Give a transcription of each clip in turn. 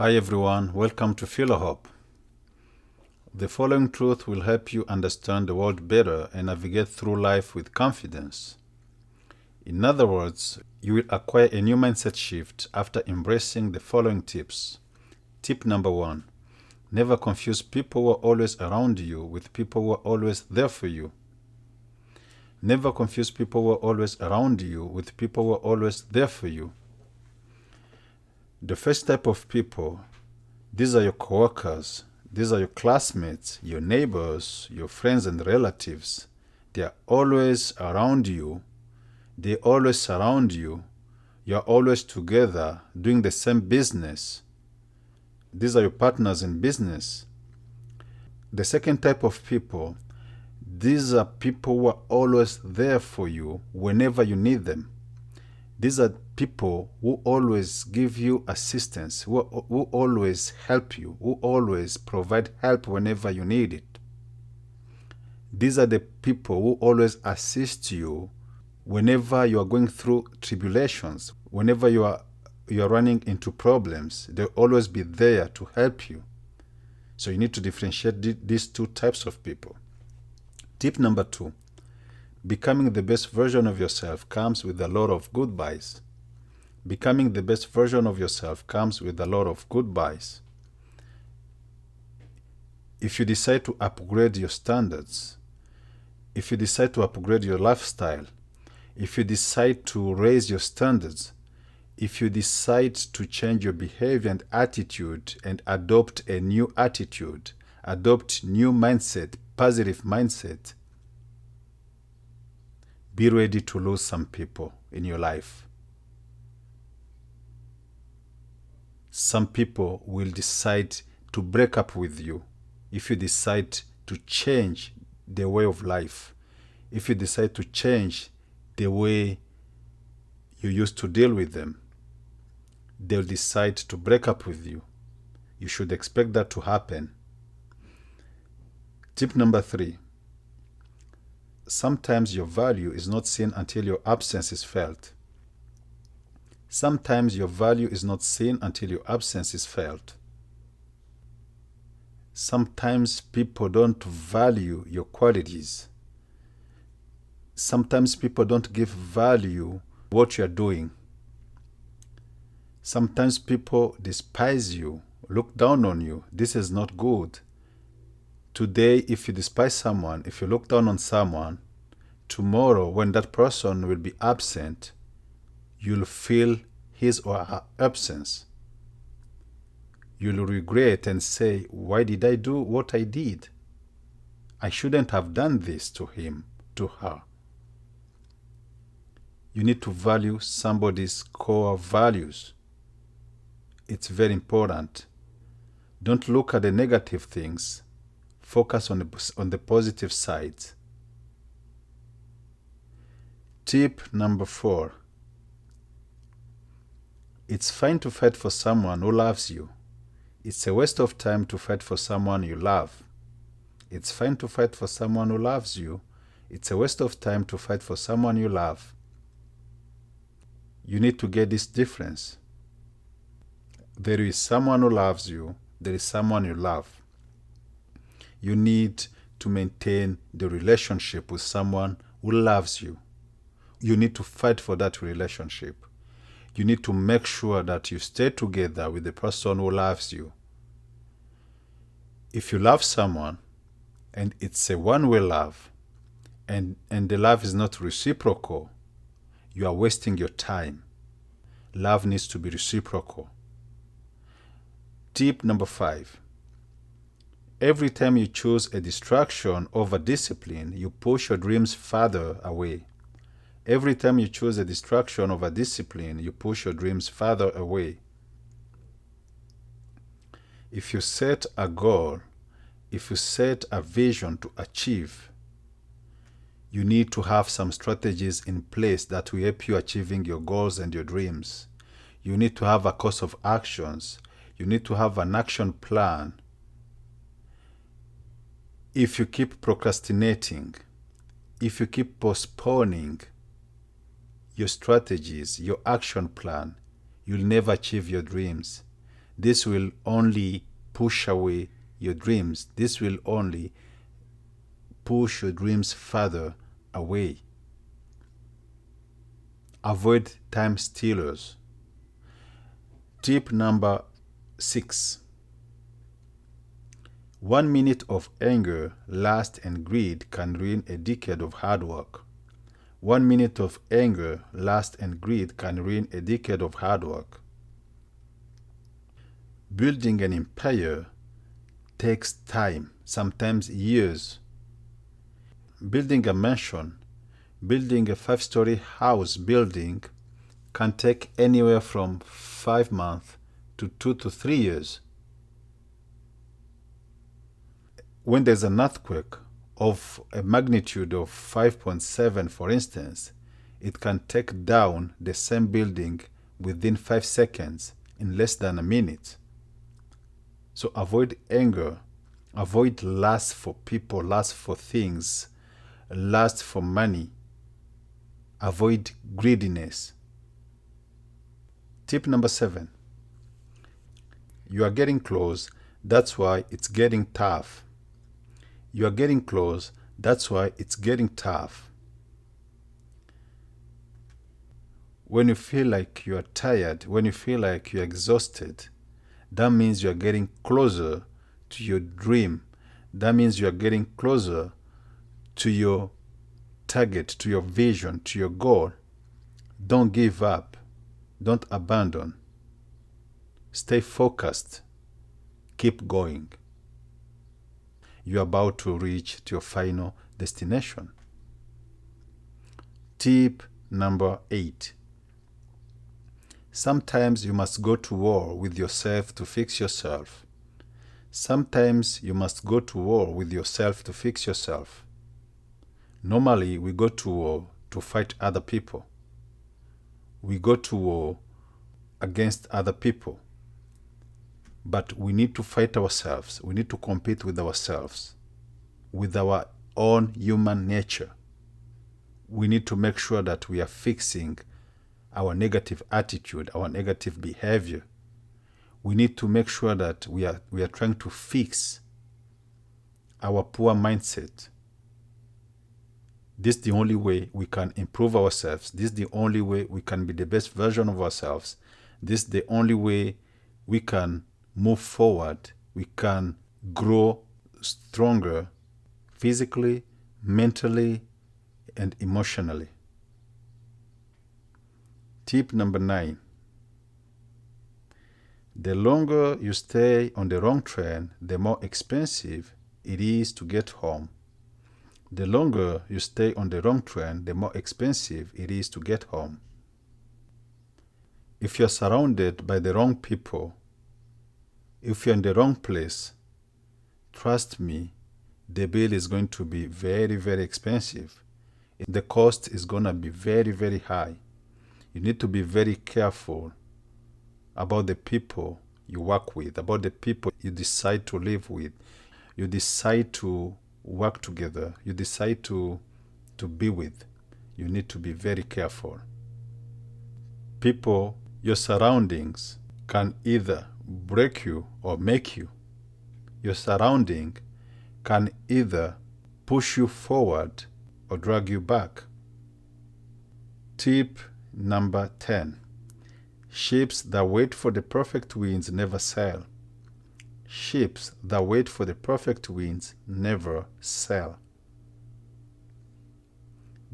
Hi everyone, welcome to Philo Hope. The following truth will help you understand the world better and navigate through life with confidence. In other words, you will acquire a new mindset shift after embracing the following tips. Tip number 1. Never confuse people who are always around you with people who are always there for you. Never confuse people who are always around you with people who are always there for you. The first type of people, these are your coworkers, these are your classmates, your neighbors, your friends and relatives. They are always around you. They always surround you. You are always together doing the same business. These are your partners in business. The second type of people, these are people who are always there for you whenever you need them. These are people who always give you assistance, who always help you, who always provide help whenever you need it. These are the people who always assist you whenever you are going through tribulations, whenever you are running into problems. They'll always be there to help you. So you need to differentiate these two types of people. Tip number 2. Becoming the best version of yourself comes with a lot of goodbyes. Becoming the best version of yourself comes with a lot of goodbyes. If you decide to upgrade your standards, if you decide to upgrade your lifestyle, if you decide to raise your standards, if you decide to change your behavior and attitude and adopt a new attitude, adopt new mindset, positive mindset, be ready to lose some people in your life. Some people will decide to break up with you if you decide to change the way of life, if you decide to change the way you used to deal with them. They'll decide to break up with you. You should expect that to happen. Tip number 3. Sometimes your value is not seen until your absence is felt. Sometimes your value is not seen until your absence is felt. Sometimes people don't value your qualities. Sometimes people don't give value what you're doing. Sometimes people despise you, look down on you. This is not good. Today, if you despise someone, if you look down on someone, tomorrow when that person will be absent, you'll feel his or her absence. You'll regret and say, why did I do what I did? I shouldn't have done this to him, to her. You need to value somebody's core values. It's very important. Don't look at the negative things. Focus on the positive sides. Tip number 4. It's fine to fight for someone who loves you. It's a waste of time to fight for someone you love. It's fine to fight for someone who loves you. It's a waste of time to fight for someone you love. You need to get this difference. There is someone who loves you. There is someone you love. You need to maintain the relationship with someone who loves you. You need to fight for that relationship. You need to make sure that you stay together with the person who loves you. If you love someone and it's a one-way love and the love is not reciprocal, you are wasting your time. Love needs to be reciprocal. Tip number 5. Every time you choose a distraction over discipline, you push your dreams farther away. Every time you choose a distraction over discipline, you push your dreams farther away. If you set a goal, if you set a vision to achieve, you need to have some strategies in place that will help you achieving your goals and your dreams. You need to have a course of actions. You need to have an action plan. If you keep procrastinating, if you keep postponing your strategies, your action plan, you'll never achieve your dreams. This will only push away your dreams. This will only push your dreams further away. Avoid time stealers. Tip number 6. 1 minute of anger, lust, and greed can ruin a decade of hard work. 1 minute of anger, lust, and greed can ruin a decade of hard work. Building an empire takes time, sometimes years. Building a mansion, building a 5-story house building can take anywhere from 5 months to 2 to 3 years. When there's an earthquake of a magnitude of 5.7, for instance, it can take down the same building within 5 seconds, in less than a minute. So avoid anger, avoid lust for people, lust for things, lust for money. Avoid greediness. Tip number 7. You are getting close, that's why it's getting tough. You are getting close, that's why it's getting tough. When you feel like you are tired, when you feel like you are exhausted, that means you are getting closer to your dream. That means you are getting closer to your target, to your vision, to your goal. Don't give up. Don't abandon. Stay focused. Keep going. You're about to reach to your final destination. Tip number 8. Sometimes you must go to war with yourself to fix yourself. Sometimes you must go to war with yourself to fix yourself. Normally, we go to war to fight other people. We go to war against other people. But we need to fight ourselves. We need to compete with ourselves, with our own human nature. We need to make sure that we are fixing our negative attitude, our negative behavior. We need to make sure that we are trying to fix our poor mindset. This is the only way we can improve ourselves. This is the only way we can be the best version of ourselves. This is the only way we can move forward. We can grow stronger physically, mentally, and emotionally. Tip number 9. The longer you stay on the wrong train, the more expensive it is to get home. The longer you stay on the wrong train, the more expensive it is to get home. If you're surrounded by the wrong people, if you're in the wrong place, trust me, the bill is going to be very, very expensive. The cost is going to be very, very high. You need to be very careful about the people you work with, about the people you decide to live with. You decide to work together. You decide to be with. You need to be very careful. People, your surroundings can either break you or make you. Your surrounding can either push you forward or drag you back. Tip number 10. Ships that wait for the perfect winds never sail. Ships that wait for the perfect winds never sail.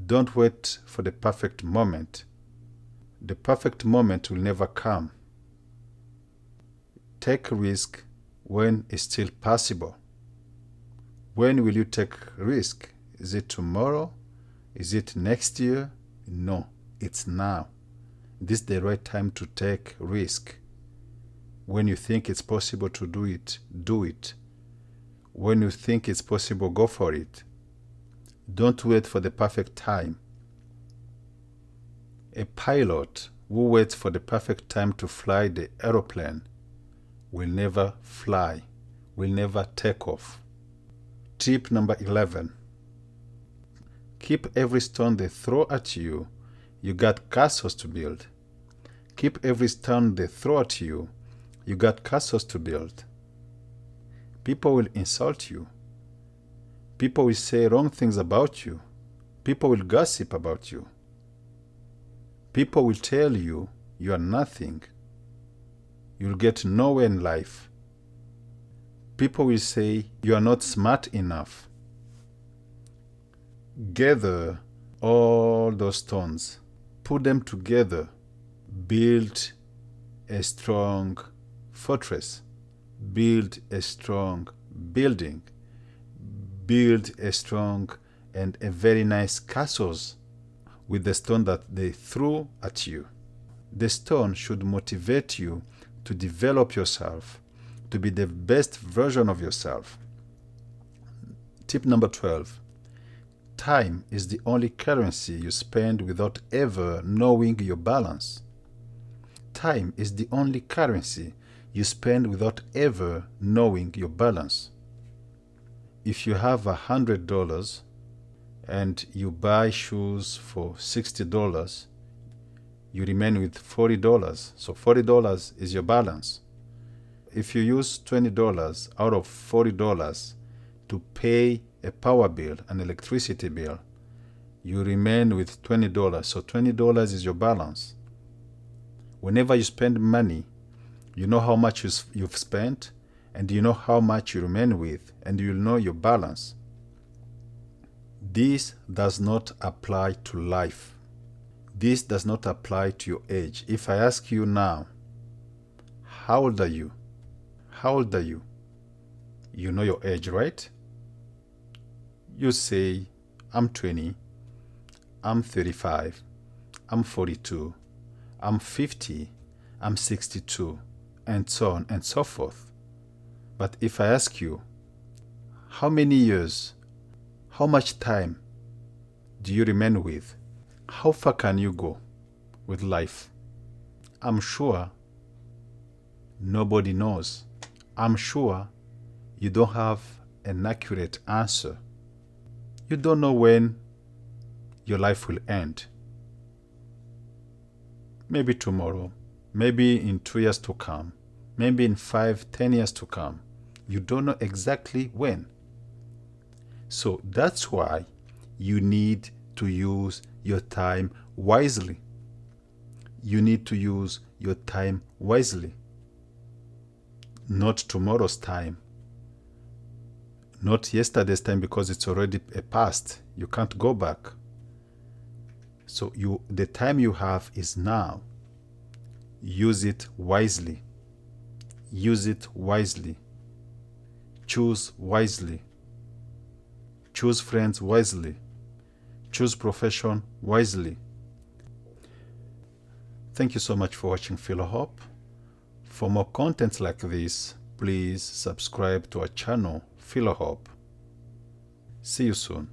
Don't wait for the perfect moment. The perfect moment will never come. Take a risk when it's still possible. When will you take risk? Is it tomorrow? Is it next year? No, it's now. This is the right time to take risk. When you think it's possible to do it, do it. When you think it's possible, go for it. Don't wait for the perfect time. A pilot who waits for the perfect time to fly the aeroplane will never fly, will never take off. Tip number 11. Keep every stone they throw at you. You got castles to build. Keep every stone they throw at you. You got castles to build. People will insult you. People will say wrong things about you. People will gossip about you. People will tell you you are nothing. You'll get nowhere in life. People will say you are not smart enough. Gather all those stones, put them together, build a strong fortress, build a strong building, build a strong and a very nice castles with the stone that they threw at you. The stone should motivate you to develop yourself, to be the best version of yourself. Tip number 12. Time is the only currency you spend without ever knowing your balance. Time is the only currency you spend without ever knowing your balance. If you have $100 and you buy shoes for $60, you remain with $40. So $40 is your balance. If you use $20 out of $40 to pay a power bill, an electricity bill, you remain with $20. So $20 is your balance. Whenever you spend money, you know how much you've spent, and you know how much you remain with, and you'll know your balance. This does not apply to life. This does not apply to your age. If I ask you now, how old are you? How old are you? You know your age, right? You say, I'm 20, I'm 35, I'm 42, I'm 50, I'm 62, and so on and so forth. But if I ask you, how many years, how much time do you remain with? How far can you go with life? I'm sure nobody knows. I'm sure you don't have an accurate answer. You don't know when your life will end. Maybe tomorrow, maybe in 2 years to come, maybe in 5, 10 years to come. You don't know exactly when. So that's why you need to use your time wisely. You need to use your time wisely. Not tomorrow's time. Not yesterday's time, because it's already a past. You can't go back. So the time you have is now. Use it wisely. Use it wisely. Choose wisely. Choose friends wisely. Choose profession wisely. Thank you so much for watching Philo Hope. For more content like this, please subscribe to our channel, Philo Hope. See you soon.